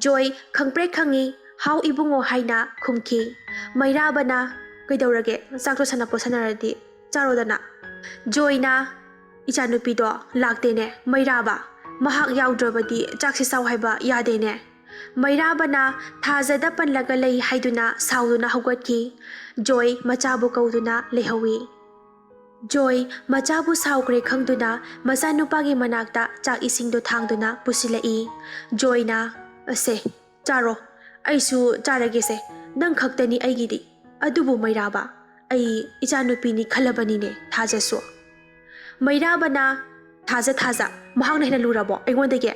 ꯖꯣꯏ ꯈꯪꯄ꯭ꯔꯦꯛ ꯈꯪꯏ ꯍꯥꯎ ꯏꯕꯨꯡꯉꯣ ꯍꯥꯏꯅ ꯈꯨꯝꯈꯤ ꯃꯩꯔꯥꯕꯅ ꯀꯩꯗꯧꯔꯒꯦ ꯆꯥꯛꯇꯣ ꯁꯥꯟꯅꯄꯣꯠ ꯁꯥꯟꯅꯔꯗꯤ ꯆꯥꯔꯣꯗꯅ ꯖꯣꯏꯅ ꯏꯆꯥꯅꯨꯄꯤꯗꯣ ꯂꯥꯛꯇꯦꯅꯦ ꯃꯩꯔꯥꯕ ꯃꯍꯥꯛ ꯌꯥꯎꯗ꯭ꯔꯕꯗꯤ ꯆꯥꯛꯁꯤ ꯆꯥꯎ ꯍꯥꯏꯕ ꯌꯥꯗꯦꯅꯦ ꯃꯩꯔꯥꯕꯅ ꯊꯥꯖꯗ ꯄꯜꯂꯒ ꯂꯩ ꯍꯥꯏꯗꯨꯅ ꯁꯥꯎꯗꯨꯅ ꯍꯧꯒꯠꯈꯤ ꯖꯣꯏ ꯃꯆꯥꯕꯨ ꯀꯧꯗꯨꯅ ꯂꯩꯍꯧꯏ ꯖꯣꯏ ꯃꯆꯥꯕꯨ ꯁꯥꯎꯈ꯭ꯔꯦ ꯈꯪꯗꯨꯅ ꯃꯆꯥꯅꯨꯄꯥꯒꯤ ꯃꯅꯥꯛꯇ ꯆꯥꯛ ꯏꯁꯤꯡꯗꯨ ꯊꯥꯡꯗꯨꯅ ꯄꯨꯁꯤꯜꯂꯛꯏ ꯖꯣꯏꯅ ꯑꯁꯦ ꯆꯥꯔꯣ ꯑꯩꯁꯨ ꯆꯥꯔꯒꯦꯁꯦ ꯅꯪ ꯈꯛꯇꯅꯤ ꯑꯩꯒꯤꯗꯤ ꯑꯗꯨꯕꯨ ꯃꯩꯔꯥꯕ ꯑꯩ ꯏꯆꯥꯅꯨꯄꯤꯅꯤ ꯈꯜꯂꯕꯅꯤꯅꯦ ꯊꯥꯖꯁꯨ ꯃꯩꯔꯥꯕꯅ ꯊꯥꯖ ꯃꯍꯥꯛꯅ ꯍꯦꯟꯅ ꯂꯨꯔꯕꯣ ꯑꯩꯉꯣꯟꯗꯒꯤ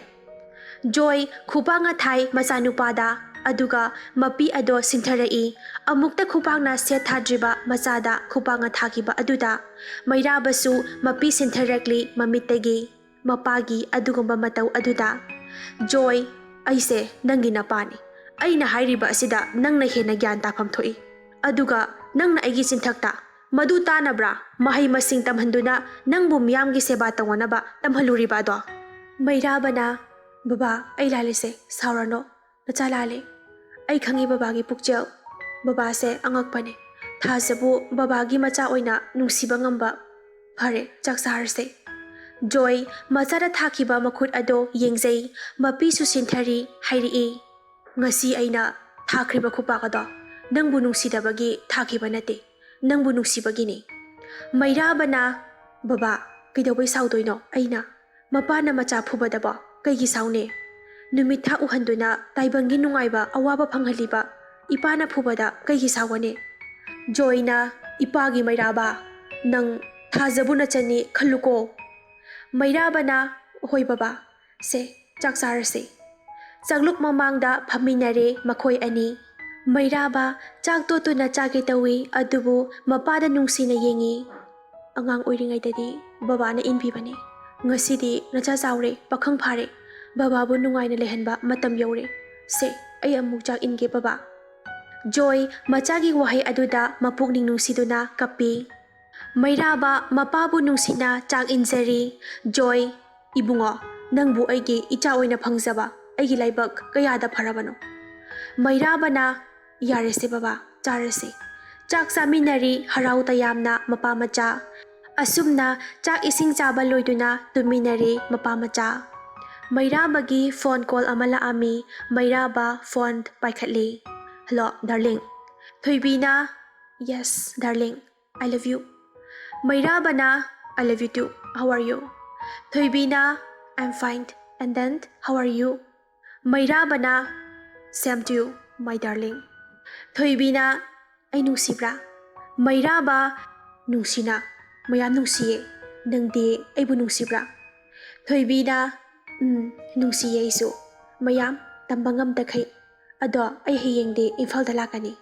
ꯖꯣꯏ ꯈꯨꯄꯥꯛꯅ ꯊꯥꯏ ꯃꯆꯥꯅꯨꯄꯥꯗ ꯑꯗꯨꯒ ꯃꯄꯤ ꯑꯗꯣ ꯁꯤꯟꯊꯔꯛꯏ ꯑꯃꯨꯛꯇ ꯈꯨꯄꯥꯛꯅ ꯁꯦꯠ ꯊꯥꯗ꯭ꯔꯤꯕ ꯃꯆꯥꯗ ꯈꯨꯄꯥꯛꯅ ꯊꯥꯈꯤꯕ ꯑꯗꯨꯗ ꯃꯩꯔꯥꯕꯁꯨ ꯃꯄꯤ ꯁꯤꯟꯊꯔꯛꯂꯤ ꯃꯃꯤꯠꯇꯒꯤ ꯃꯄꯥꯒꯤ ꯑꯗꯨꯒꯨꯝꯕ ꯃꯇꯧ ꯑꯗꯨꯗ ꯖꯣꯏ ꯑꯩꯁꯦ ꯅꯪꯒꯤ ꯅꯄꯥꯅꯤ ꯑꯩꯅ ꯍꯥꯏꯔꯤꯕ ꯑꯁꯤꯗ ꯅꯪꯅ ꯍꯦꯟꯅ ꯒ꯭ꯌꯥꯟ ꯇꯥꯐꯝ ꯊꯣꯛꯏ ꯑꯗꯨꯒ ꯅꯪꯅ ꯑꯩꯒꯤ ꯆꯤꯟꯊꯛꯇ ꯃꯗꯨ ꯇꯥꯅꯕ꯭ꯔꯥ ꯃꯍꯩ ꯃꯁꯤꯡ ꯇꯝꯍꯟꯗꯨꯅ ꯅꯪꯕꯨ ꯃꯤꯌꯥꯝꯒꯤ ꯁꯦꯕꯥ ꯇꯧꯅꯅꯕ ꯇꯝꯍꯜꯂꯨꯔꯤꯕ ꯑꯗꯣ ꯃꯩꯔꯥꯕꯅ ꯕꯕꯥ ꯑꯩ ꯂꯥꯜꯂꯤꯁꯦ ꯁꯥꯎꯔꯅꯣ ꯅꯆꯥ ꯂꯥꯜꯂꯤ ꯑꯩ ꯈꯪꯉꯤ ꯕꯕꯥꯒꯤ ꯄꯨꯛꯆꯦꯜ ꯕꯕꯥꯁꯦ ꯑꯉꯛꯄꯅꯦ ꯊꯥꯖꯕꯨ ꯕꯕꯥꯒꯤ ꯃꯆꯥ ꯑꯣꯏꯅ ꯅꯨꯡꯁꯤꯕ ꯉꯝꯕ ꯐꯔꯦ ꯆꯥꯛ ꯆꯥꯔꯁꯦ ꯖꯣꯏ ꯃꯆꯥꯗ ꯊꯥꯈꯤꯕ ꯃꯈꯨꯠ ꯑꯗꯣ ꯌꯦꯡꯖꯩ ꯃꯄꯤꯁꯨ ꯁꯤꯟꯊꯔꯤ ꯍꯥꯏꯔꯛꯏ ꯉꯁꯤ ꯑꯩꯅ ꯊꯥꯈ꯭ꯔꯤꯕ ꯈꯨꯄꯥꯛ ꯑꯗꯣ ꯅꯪꯕꯨ ꯅꯨꯡꯁꯤꯗꯕꯒꯤ ꯊꯥꯈꯤꯕ ꯅꯠꯇꯦ ꯅꯪꯕꯨ ꯅꯨꯡꯁꯤꯕꯒꯤꯅꯤ ꯃꯩꯔꯥꯕꯅ ꯕꯕꯥ ꯀꯩꯗꯧꯕꯩ ꯁꯥꯎꯗꯣꯏꯅꯣ ꯑꯩꯅ ꯃꯄꯥꯅ ꯃꯆꯥ ꯐꯨꯕꯗꯕꯣ ꯀꯩꯒꯤ ꯁꯥꯎꯅꯦ ꯅꯨꯃꯤꯠ ꯊꯥ ꯎꯍꯟꯗꯨꯅ ꯇꯥꯏꯕꯪꯒꯤ ꯅꯨꯡꯉꯥꯏꯕ ꯑꯋꯥꯕ ꯐꯪꯍꯜꯂꯤꯕ ꯏꯄꯥꯅ ꯐꯨꯕꯗ ꯀꯩꯒꯤ ꯁꯥꯎꯒꯅꯤ ꯖꯣꯏꯅ ꯏꯄꯥꯒꯤ ꯃꯩꯔꯥꯕ ꯅꯪ ꯊꯥꯖꯕꯨ ꯅꯆꯟꯅꯤ ꯈꯜꯂꯨꯀꯣ ꯃꯩꯔꯥꯕꯅ ꯍꯣꯏ ꯕꯕꯥ ꯁꯦ ꯆꯥꯛ ꯆꯥꯔꯁꯦ ꯆꯥꯛꯂꯨꯛ ꯃꯃꯥꯡꯗ ꯐꯝꯃꯤꯟꯅꯔꯦ ꯃꯈꯣꯏ ꯑꯅꯤ ꯃꯩꯔꯥꯕ ꯆꯥꯛ ꯇꯣꯠꯇꯨꯅ ꯆꯥꯒꯦ ꯇꯧꯏ ꯑꯗꯨꯕꯨ ꯃꯄꯥꯗ ꯅꯨꯡꯁꯤꯅ ꯌꯦꯡꯉꯤ ꯑꯉꯥꯡ ꯑꯣꯏꯔꯤꯉꯩꯗꯗꯤ ꯕꯕꯥꯅ ꯏꯟꯕꯤꯕꯅꯤ ꯉꯁꯤꯗꯤ ꯅꯆꯥ ꯆꯥꯎꯔꯦ ꯄꯥꯈꯪ ꯐꯥꯔꯦ ꯕꯕꯥꯕꯨ ꯅꯨꯡꯉꯥꯏꯅ ꯂꯩꯍꯟꯕ ꯃꯇꯝ ꯌꯧꯔꯦ ꯁꯦ ꯑꯩ ꯑꯃꯨꯛ ꯆꯥꯛ ꯏꯟꯒꯦ ꯕꯕꯥ ꯖꯣꯏ ꯃꯆꯥꯒꯤ ꯋꯥꯍꯩ ꯑꯗꯨꯗ ꯃꯄꯨꯛꯅꯤꯡ ꯅꯨꯡꯁꯤꯗꯨꯅ ꯀꯞꯄꯤ ꯃꯩꯔꯥꯕ ꯃꯄꯥꯕꯨ ꯅꯨꯡꯁꯤꯅ ꯆꯥꯛ ꯏꯟꯖꯔꯤ ꯖꯣꯏ ꯏꯕꯨꯡꯉꯣ ꯅꯪꯕꯨ ꯑꯩꯒꯤ ꯏꯆꯥ ꯑꯣꯏꯅ ꯐꯪꯖꯕ ꯑꯩꯒꯤ ꯂꯥꯏꯕꯛ ꯀꯌꯥꯗ ꯐꯔꯕꯅꯣ ꯃꯩꯔꯥꯕꯅ ꯌꯥꯔꯦꯁꯦ ꯕꯕꯥ ꯆꯥꯔꯁꯦ ꯆꯥꯛ ꯆꯥꯃꯤꯟꯅꯔꯤ ꯍꯔꯥꯎ ꯇꯌꯥꯝꯅ ꯃꯄꯥ ꯃꯆꯥ ꯑꯁꯨꯝꯅ ꯆꯥꯛ ꯏꯁꯤꯡ ꯆꯥꯕ ꯂꯣꯏꯗꯨꯅ ꯇꯨꯝꯃꯤꯟꯅꯔꯤ ꯃꯄꯥ ꯃꯆꯥ ꯃꯩꯔꯥꯕꯒꯤ ꯐꯣꯟ ꯀꯣꯜ ꯑꯃ ꯂꯥꯛꯑꯝꯃꯤ ꯃꯩꯔꯥꯕ ꯐꯣꯟ ꯄꯥꯏꯈꯠꯂꯤ ꯍꯜꯂꯣ ꯗꯥꯔꯂꯤꯡ ꯊꯣꯏꯕꯤꯅ yes darling I love you ꯃꯩꯔꯥꯕꯅ I love you too how are you ꯊꯣꯏꯕꯤꯅ I am fine and then how are you ꯃꯩꯔꯥꯕꯅ same to you my darling ꯊꯣꯏꯕꯤꯅ ꯑꯩ ꯅꯨꯡꯁꯤꯕ꯭ꯔꯥ ꯃꯩꯔꯥꯕ ꯅꯨꯡꯁꯤꯅ ꯃꯌꯥꯝ ꯅꯨꯡꯁꯤꯌꯦ ꯅꯪꯗꯤ ꯑꯩꯕꯨ ꯅꯨꯡꯁꯤꯕ꯭ꯔꯥ ꯊꯣꯏꯕꯤꯅ ꯅꯨꯡꯁꯤꯌꯦ ꯑꯩꯁꯨ ꯃꯌꯥꯝ ꯇꯝꯕ ꯉꯝꯗꯈꯩ ꯑꯗꯣ ꯑꯩ ꯍꯌꯦꯡꯗꯤ ꯏꯝꯐꯥꯜꯗ ꯂꯥꯛꯀꯅꯤ